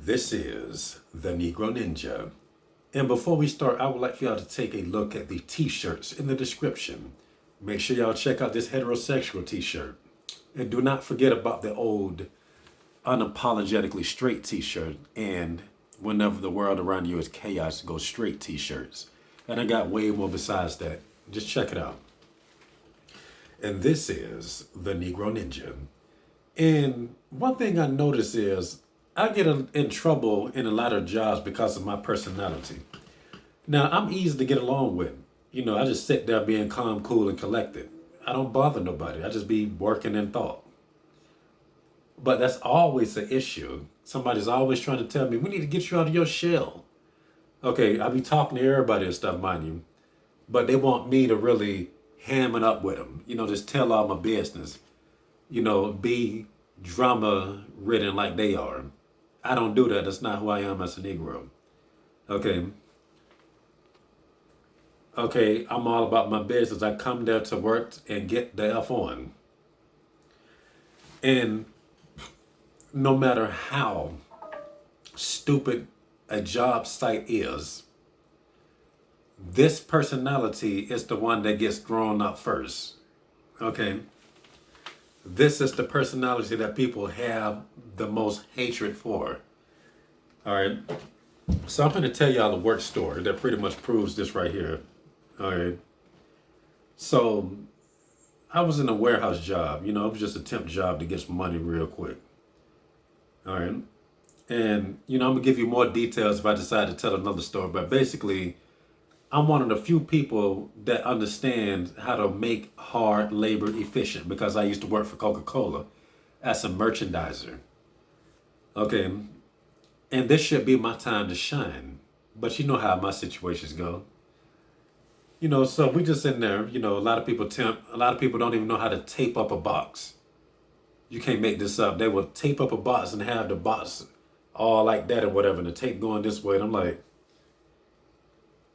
This is the Negro Ninja. And before we start, I would like for y'all to take a look at the t-shirts in the description. Make sure y'all check out this heterosexual t-shirt. And do not forget about the old unapologetically straight t-shirt and whenever the world around you is chaos, go straight t-shirts. And I got way more besides that. Just check it out. And this is the Negro Ninja. And one thing I notice is I get in trouble in a lot of jobs because of my personality. Now, I'm easy to get along with. I just sit there being calm, cool, and collected. I don't bother nobody. I just be working in thought. But that's always an issue. Somebody's always trying to tell me, we need to get you out of your shell. Okay, I be talking to everybody and stuff, mind you. But they want me to really ham it up with them. Just tell all my business. Be drama ridden like they are. I don't do that. That's not who I am as a Negro. Okay. Okay, I'm all about my business. I come there to work and get the F on. And no matter how stupid a job site is, this personality is the one that gets thrown up first. Okay. This is the personality that people have the most hatred for. All right. So I'm going to tell y'all a work story that pretty much proves this right here. All right. So I was in a warehouse job. It was just a temp job to get some money real quick. All right. And, I'm going to give you more details if I decide to tell another story. But basically, I'm one of the few people that understand how to make hard labor efficient because I used to work for Coca-Cola as a merchandiser. Okay. And this should be my time to shine. But you know how my situations go. So we just in there, a lot of people a lot of people don't even know how to tape up a box. You can't make this up. They will tape up a box and have the box all like that or whatever, and the tape going this way. And I'm like,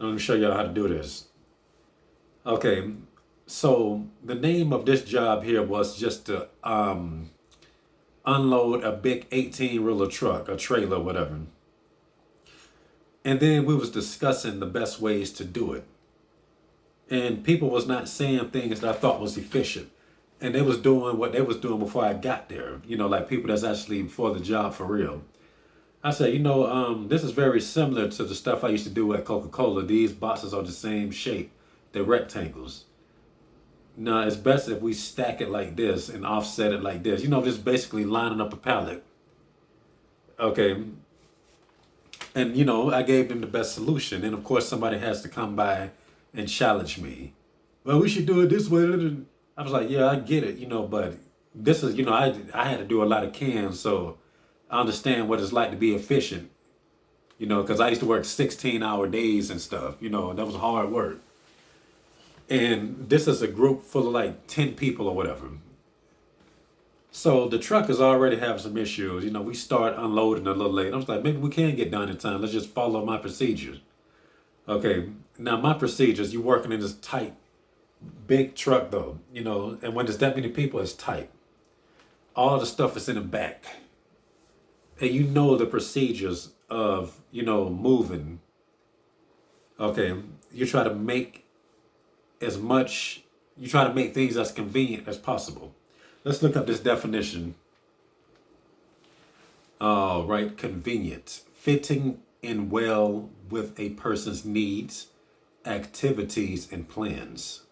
I'm going to show y'all how to do this. Okay, so the name of this job here was just to unload a big 18-wheeler truck, a trailer, whatever. And then we was discussing the best ways to do it. And people was not saying things that I thought was efficient. And they was doing what they was doing before I got there. Like people that's actually for the job for real. I said, this is very similar to the stuff I used to do at Coca-Cola. These boxes are the same shape. They're rectangles. Now, it's best if we stack it like this and offset it like this. Just basically lining up a pallet. Okay. And, I gave them the best solution. And, of course, somebody has to come by and challenge me. Well, we should do it this way. I was like, yeah, I get it, but this is, I had to do a lot of cans, so I understand what it's like to be efficient, because I used to work 16-hour days and stuff, that was hard work. And this is a group full of like 10 people or whatever. So the truck is already having some issues. We start unloading a little late. I was like, maybe we can get done in time. Let's just follow my procedures. Okay. Now my procedures, you working in this tight, big truck though, and when there's that many people, it's tight. All the stuff is in the back. And the procedures of, moving. Okay. You try to make things as convenient as possible. Let's look up this definition. All right. Convenient. Fitting in well with a person's needs, activities, and plans.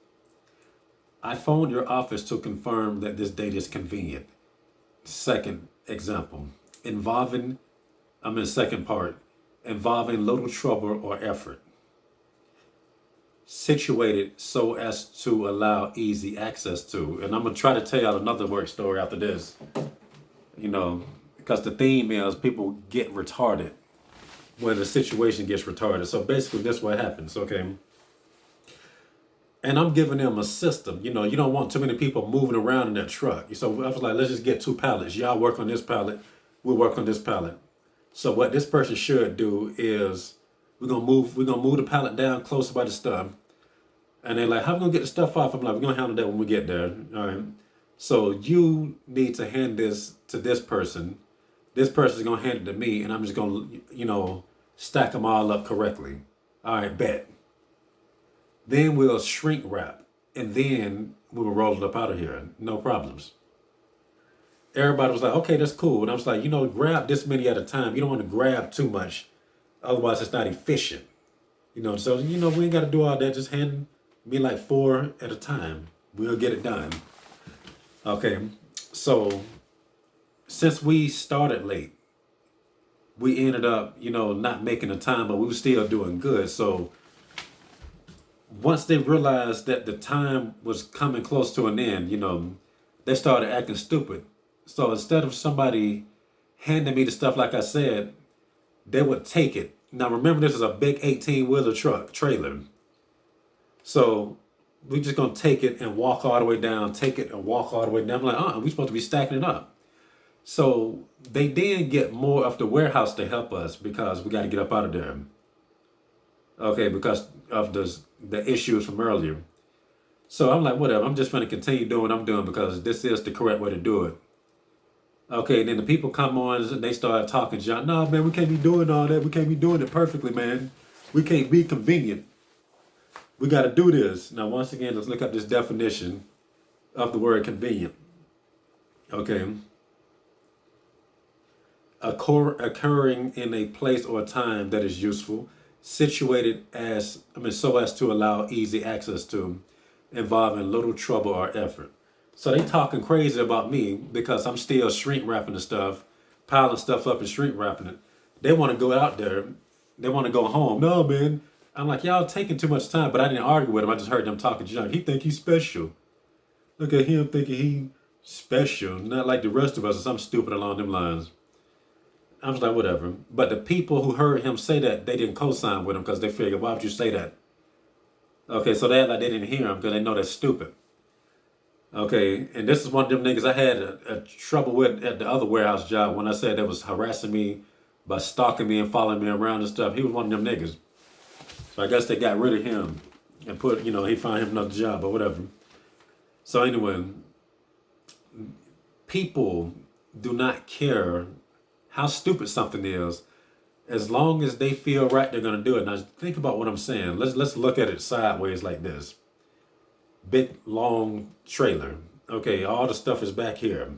I phoned your office to confirm that this date is convenient. Second example, involving little trouble or effort. Situated so as to allow easy access to. And I'm going to try to tell y'all another work story after this. Because the theme is people get retarded when the situation gets retarded. So basically this is what happens, okay? And I'm giving them a system. You don't want too many people moving around in that truck. So I was like, let's just get 2 pallets. Y'all work on this pallet. We'll work on this pallet. So what this person should do is we're gonna move the pallet down closer by the stub. And they're like, how are we gonna get the stuff off? I'm like, we're gonna handle that when we get there. All right. So you need to hand this to this person. This person's gonna hand it to me, and I'm just gonna, stack them all up correctly. All right, bet. Then we'll shrink wrap, and then we will roll it up out of here. No problems. Everybody was like, okay, that's cool. And I was like, grab this many at a time. You don't want to grab too much, otherwise it's not efficient. So we ain't got to do all that. Just hand me like 4 at a time. We'll get it done. Okay, so since we started late, we ended up, not making the time, but we were still doing good. So once they realized that the time was coming close to an end, they started acting stupid. So instead of somebody handing me the stuff, like I said, they would take it. Now remember, this is a big 18-wheeler truck trailer. So we just gonna take it and walk all the way down, take it and walk all the way down. I'm like, we supposed to be stacking it up. So they did get more of the warehouse to help us because we got to get up out of there. Okay, because of the issues from earlier. So I'm like, whatever, I'm just going to continue doing what I'm doing because this is the correct way to do it. Okay, then the people come on and they start talking junk. No, man, we can't be doing all that. We can't be doing it perfectly, man. We can't be convenient. We got to do this. Now, once again, let's look up this definition of the word convenient. Okay. Occurring in a place or time that is useful, situated so as to allow easy access to, involving little trouble or effort. So they talking crazy about me because I'm still shrink wrapping the stuff, piling stuff up and shrink wrapping it. They want to go out there. They want to go home. No, man. I'm like, y'all taking too much time, but I didn't argue with him. I just heard them talking junk. He think he's special. Look at him thinking he special, not like the rest of us or something stupid along them lines. I was like, whatever. But the people who heard him say that, they didn't co-sign with him because they figured, why would you say that? Okay, so they act like they didn't hear him because they know that's stupid. Okay, and this is one of them niggas I had a trouble with at the other warehouse job when I said they was harassing me by stalking me and following me around and stuff. He was one of them niggas. So I guess they got rid of him and he found him another job or whatever. So anyway, people do not care how stupid something is. As long as they feel right, they're going to do it. Now think about what I'm saying. Let's look at it sideways like this. Big, long trailer. Okay, all the stuff is back here.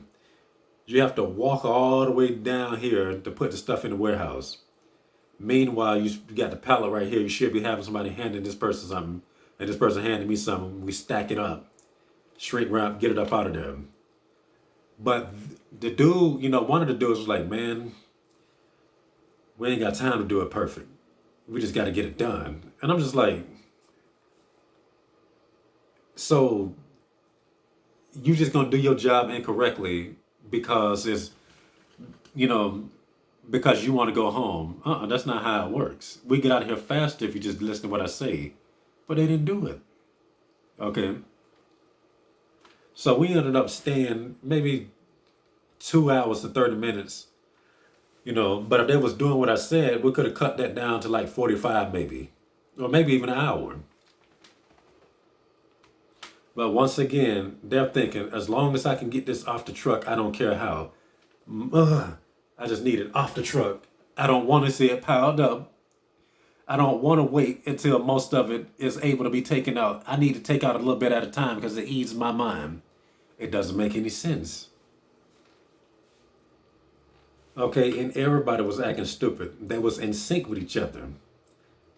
You have to walk all the way down here to put the stuff in the warehouse. Meanwhile, you got the pallet right here. You should be having somebody handing this person something, and this person handing me something. We stack it up, shrink wrap, get it up out of there. But the dude, one of the dudes was like, man, we ain't got time to do it perfect. We just got to get it done. And I'm just like, so you just going to do your job incorrectly because because you want to go home. That's not how it works. We get out of here faster if you just listen to what I say. But they didn't do it. Okay. So we ended up staying maybe 2 hours to 30 minutes, but if they was doing what I said, we could have cut that down to like 45 maybe, or maybe even an hour. But once again, they're thinking, as long as I can get this off the truck, I don't care how. I just need it off the truck. I don't want to see it piled up. I don't want to wait until most of it is able to be taken out. I need to take out a little bit at a time because it eases my mind. It doesn't make any sense. Okay, and everybody was acting stupid. They was in sync with each other.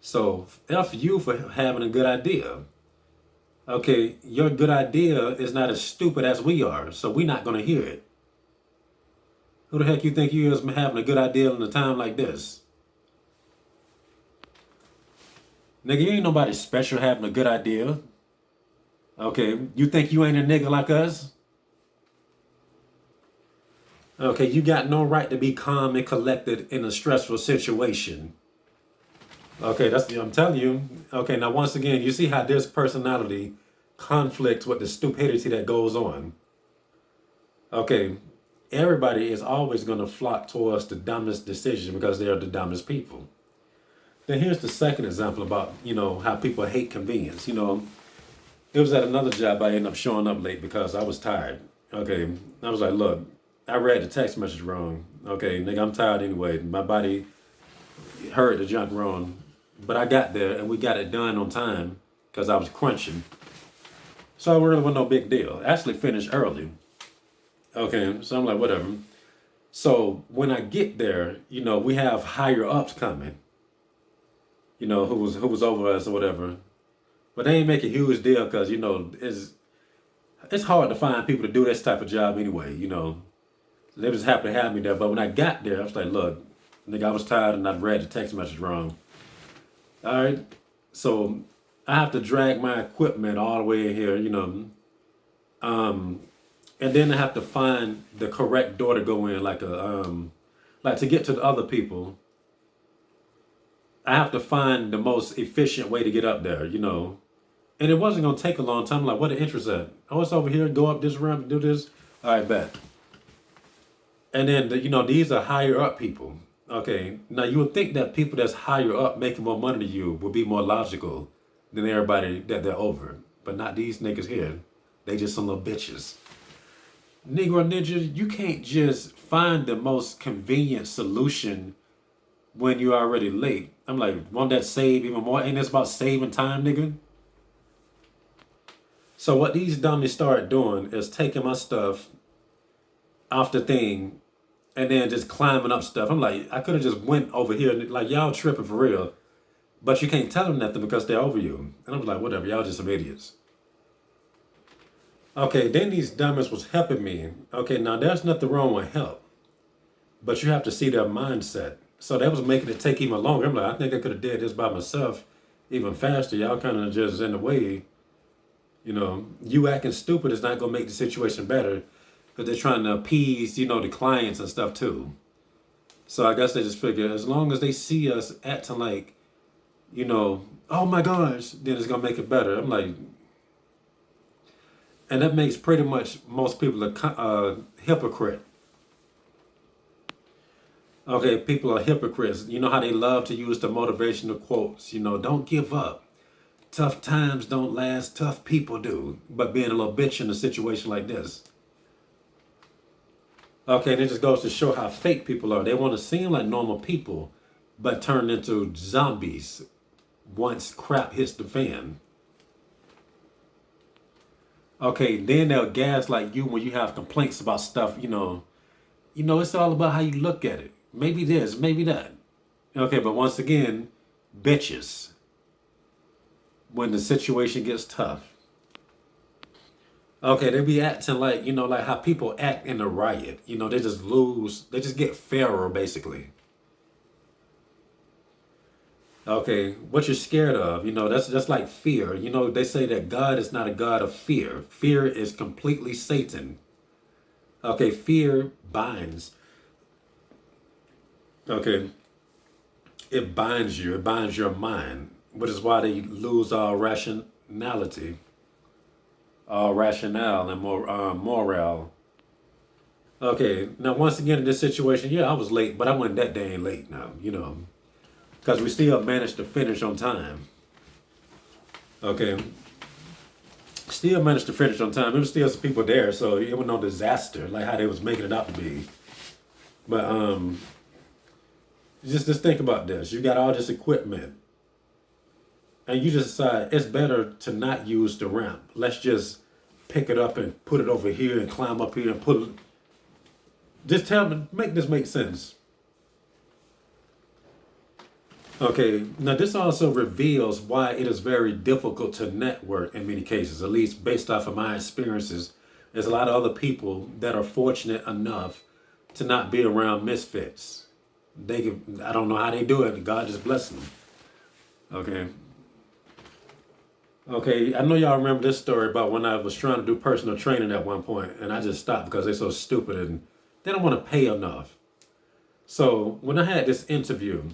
So F you for having a good idea. Okay, your good idea is not as stupid as we are, so we're not going to hear it. Who the heck you think you is having a good idea in a time like this? Nigga, you ain't nobody special having a good idea. Okay, you think you ain't a nigga like us? Okay, you got no right to be calm and collected in a stressful situation. Okay, I'm telling you. Okay, now once again, you see how this personality conflicts with the stupidity that goes on. Okay, everybody is always going to flock towards the dumbest decision because they are the dumbest people. Then here's the second example about, how people hate convenience. It was at another job I ended up showing up late because I was tired. Okay, I was like, look, I read the text message wrong. Okay, nigga, I'm tired anyway. My body heard the junk wrong. But I got there and we got it done on time because I was crunching. So it really wasn't no big deal. Actually finished early. Okay, so I'm like, whatever. So when I get there, we have higher ups coming, who was over us or whatever. But they ain't make a huge deal because, it's hard to find people to do this type of job anyway. They just happen to have me there. But when I got there, I was like, look, nigga, I was tired and I'd read the text message wrong. All right. So I have to drag my equipment all the way in here. And then I have to find the correct door to go in, like to get to the other people. I have to find the most efficient way to get up there. And it wasn't gonna take a long time. I'm like, what the interest at? Oh, it's over here. Go up this ramp, do this. All right, bet. And then these are higher up people. Okay, now you would think that people that's higher up making more money than you would be more logical than everybody that they're over, but not these niggas here. They just some little bitches. Negro ninja, you can't just find the most convenient solution when you're already late. I'm like, won't that save even more? Ain't this about saving time, nigga? So what these dummies started doing is taking my stuff off the thing and then just climbing up stuff. I'm like, I could have just went over here. Like, y'all tripping for real. But you can't tell them nothing because they're over you. And I'm like, whatever, y'all just some idiots. Okay, then these dummies was helping me. Okay, now there's nothing wrong with help. But you have to see their mindset. So that was making it take even longer. I'm like, I think I could have did this by myself even faster. Y'all kind of just in the way. You acting stupid is not going to make the situation better because they're trying to appease, the clients and stuff too. So I guess they just figure as long as they see us acting like, oh my gosh, then it's going to make it better. I'm like, and that makes pretty much most people a hypocrite. Okay, people are hypocrites. You know how they love to use the motivational quotes, don't give up. Tough times don't last, tough people do. But being a little bitch in a situation like this. Okay, and it just goes to show how fake people are. They want to seem like normal people, but turn into zombies once crap hits the fan. Okay, then they'll gaslight you when you have complaints about stuff, it's all about how you look at it. Maybe this, maybe that. Okay, but once again, bitches. When the situation gets tough. Okay, they be acting like, like how people act in a riot. They just lose, they just get fairer, basically. Okay, what you're scared of, that's just like fear. They say that God is not a God of fear. Fear is completely Satan. Okay, fear binds. Okay, it binds you, it binds your mind, which is why they lose all rationality, all rationale and more morale. Okay, now once again in this situation, yeah, I was late, but I wasn't that dang late now, because we still managed to finish on time. Okay, still managed to finish on time. There was still some people there, so it was no disaster like how they was making it out to be. But just think about this. You got all this equipment, and you just decide it's better to not use the ramp. Let's just pick it up and put it over here and climb up here and put it. Just tell me, make this make sense. Okay, now this also reveals why it is very difficult to network in many cases, at least based off of my experiences. There's a lot of other people that are fortunate enough to not be around misfits. I don't know how they do it. God just bless them. Okay. Okay, I know y'all remember this story about when I was trying to do personal training at one point, and I just stopped because they're so stupid and they don't want to pay enough. So when I had this interview,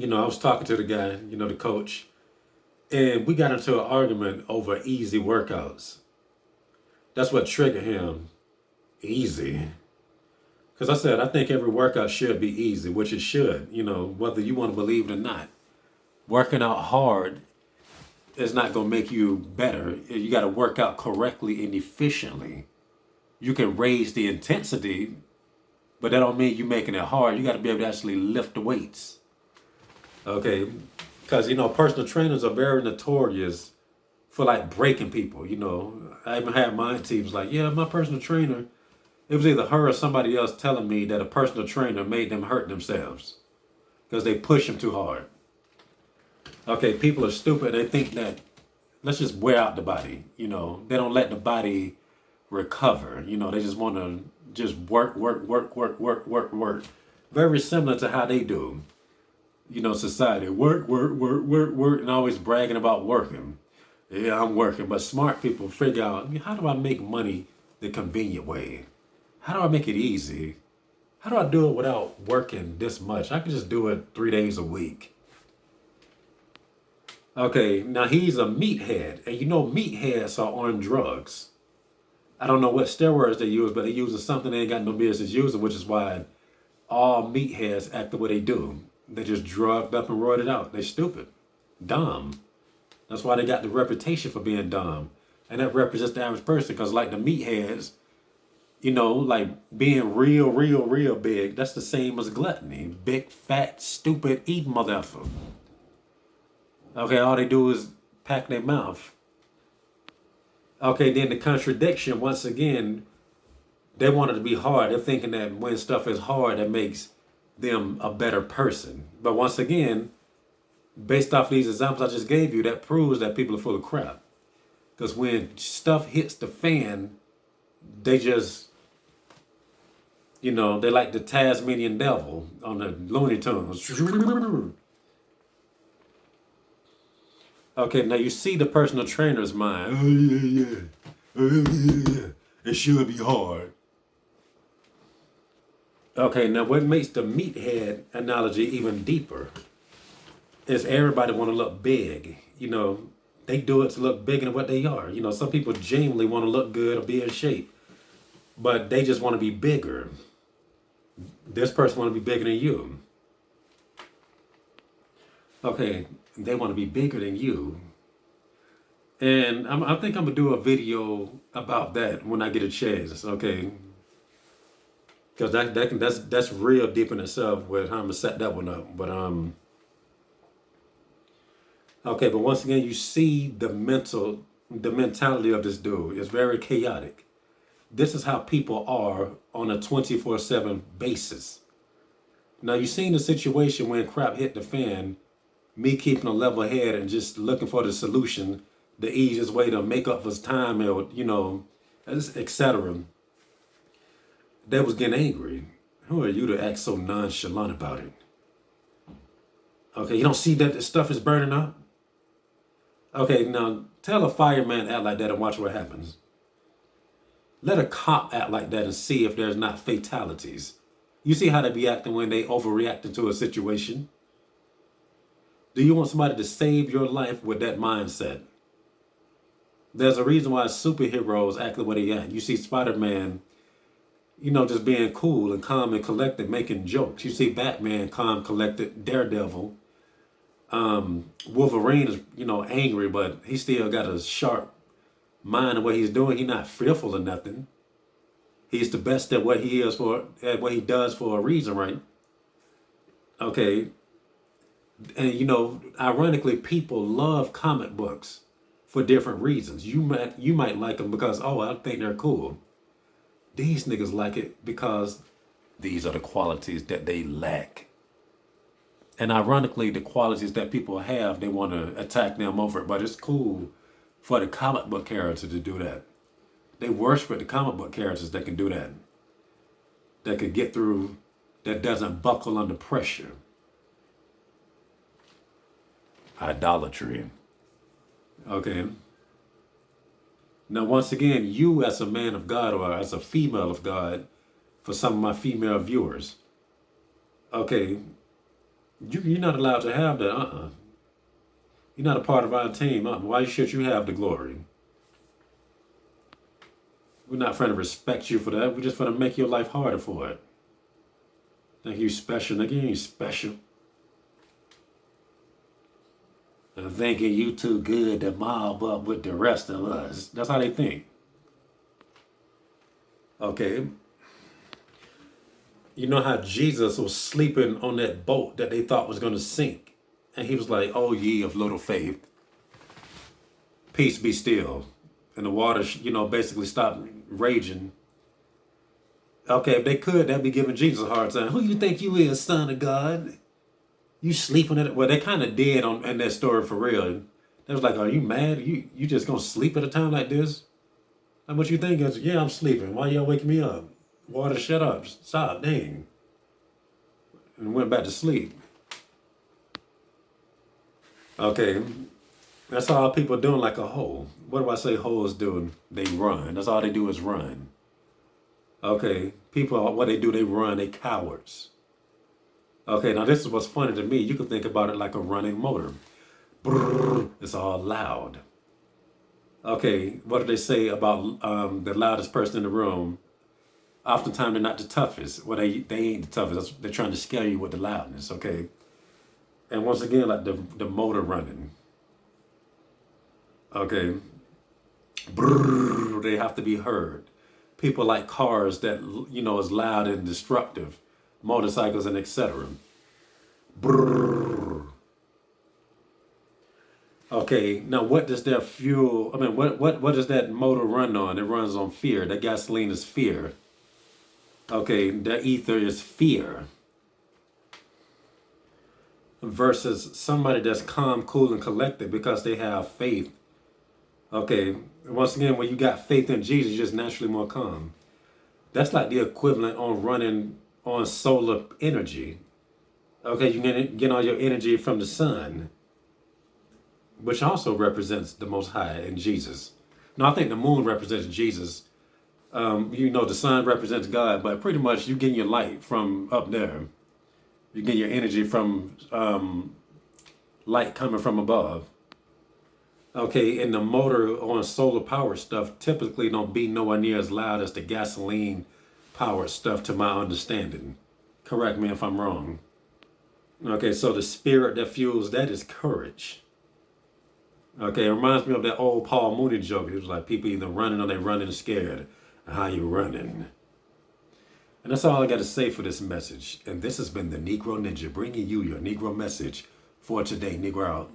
I was talking to the guy, the coach, and we got into an argument over easy workouts. That's what triggered him. Easy. Because I said, I think every workout should be easy, which it should, whether you want to believe it or not. Working out hard is not going to make you better. You got to work out correctly and efficiently. You can raise the intensity, but that don't mean you making it hard. You got to be able to actually lift the weights. Okay, because personal trainers are very notorious for like breaking people. I even had my auntie was like, yeah, my personal trainer. It was either her or somebody else telling me that a personal trainer made them hurt themselves because they push them too hard. Okay, people are stupid. They think that let's just wear out the body. They don't let the body recover. They just want to just work, work, work, work, work, work, work. Very similar to how they do. Society. Work, work, work, work, work, and always bragging about working. Yeah, I'm working. But smart people figure out, how do I make money the convenient way? How do I make it easy? How do I do it without working this much? I can just do it 3 days a week. Okay, now he's a meathead. And meatheads are on drugs. I don't know what steroids they use, but they're using something they ain't got no business using, which is why all meatheads act the way they do. They just drugged up and roided out. They stupid. Dumb. That's why they got the reputation for being dumb. And that represents the average person because like the meatheads, like being real, real, real big, that's the same as gluttony. Big, fat, stupid, eat motherfucker. Okay, all they do is pack their mouth. Okay, then the contradiction, once again, they want it to be hard. They're thinking that when stuff is hard, that makes them a better person. But once again, based off these examples I just gave you, that proves that people are full of crap. Because when stuff hits the fan, they just, they like the Tasmanian devil on the Looney Tunes. Okay, now you see the personal trainer's mind. Oh, yeah, yeah. Oh, yeah, yeah. It should be hard. Okay, now what makes the meathead analogy even deeper is everybody want to look big. They do it to look bigger than what they are. Some people genuinely want to look good or be in shape, but they just want to be bigger. This person want to be bigger than you. Okay, they want to be bigger than you. And I think I'm going to do a video about that when I get a chance, okay? Because that's real deep in itself with how I'm going to set that one up. But, okay, but once again, you see the mentality of this dude. It's very chaotic. This is how people are on a 24/7 basis. Now, you've seen the situation when crap hit the fan, me keeping a level head and just looking for the solution, the easiest way to make up for time or, etc. They was getting angry. Who are you to act so nonchalant about it? Okay, you don't see that the stuff is burning up? Okay, now tell a fireman act like that and watch what happens. Let a cop act like that and see if there's not fatalities. You see how they be acting when they overreact to a situation? Do you want somebody to save your life with that mindset? There's a reason why superheroes act the way they act. You see Spider-Man, just being cool and calm and collected, making jokes. You see Batman, calm, collected, Daredevil. Wolverine is, angry, but he still got a sharp mind of what he's doing. He's not fearful of nothing. He's the best at what he does for a reason, right? Okay. And ironically, people love comic books for different reasons. You might like them because, I think they're cool. These niggas like it because these are the qualities that they lack. And ironically, the qualities that people have, they want to attack them over it. But it's cool for the comic book character to do that. They worship the comic book characters that can do that. That can get through, that doesn't buckle under pressure. Idolatry. Okay. Now, once again, you as a man of God or as a female of God, for some of my female viewers, okay, you're not allowed to have that. You're not a part of our team. Why should you have the glory? We're not trying to respect you for that. We're just trying to make your life harder for it. Think you special, nigga. You ain't special. And thinking you too good to mob up with the rest of us. That's how they think. Okay, you know how Jesus was sleeping on that boat that they thought was going to sink, and he was like, "Oh, ye of little faith, peace be still," and the water, basically stopped raging. Okay, if they could, that'd be giving Jesus a hard time. Who you think you is, son of God? You sleeping at it? Well, they kind of did on in that story for real. They was like, "Are you mad? You just gonna sleep at a time like this?" And what you think is, "Yeah, I'm sleeping. Why y'all waking me up? Water, shut up, stop, dang," and went back to sleep. Okay, that's all people doing like a hoe. What do I say hoes doing? They run. That's all they do is run. Okay, people, what they do, they run. They cowards. Okay, now this is what's funny to me. You can think about it like a running motor. Brrr, it's all loud. Okay, what do they say about the loudest person in the room? Oftentimes they're not the toughest. Well, they ain't the toughest. They're trying to scare you with the loudness. Okay, and once again, like the motor running. Okay, brrr, they have to be heard. People like cars that is loud and destructive, motorcycles and etc. Brrr. Okay, now what does that fuel? I mean, what does that motor run on? It runs on fear. That gasoline is fear. Okay, that ether is fear. Versus somebody that's calm, cool, and collected because they have faith. Okay, once again, when you got faith in Jesus, you're just naturally more calm. That's like the equivalent on running on solar energy. Okay, you get all your energy from the sun, which also represents the Most High and Jesus. Now, I think the moon represents Jesus. The sun represents God, but pretty much you get your light from up there. You get your energy from light coming from above. Okay, and the motor on solar power stuff typically don't be nowhere near as loud as the gasoline powered stuff, to my understanding. Correct me if I'm wrong. Okay, so the spirit that fuels that is courage. Okay, it reminds me of that old Paul Mooney joke. He was like, people either running or they running scared. How you running? And that's all I got to say for this message. And this has been the Negro Ninja bringing you your Negro message for today. Negro out.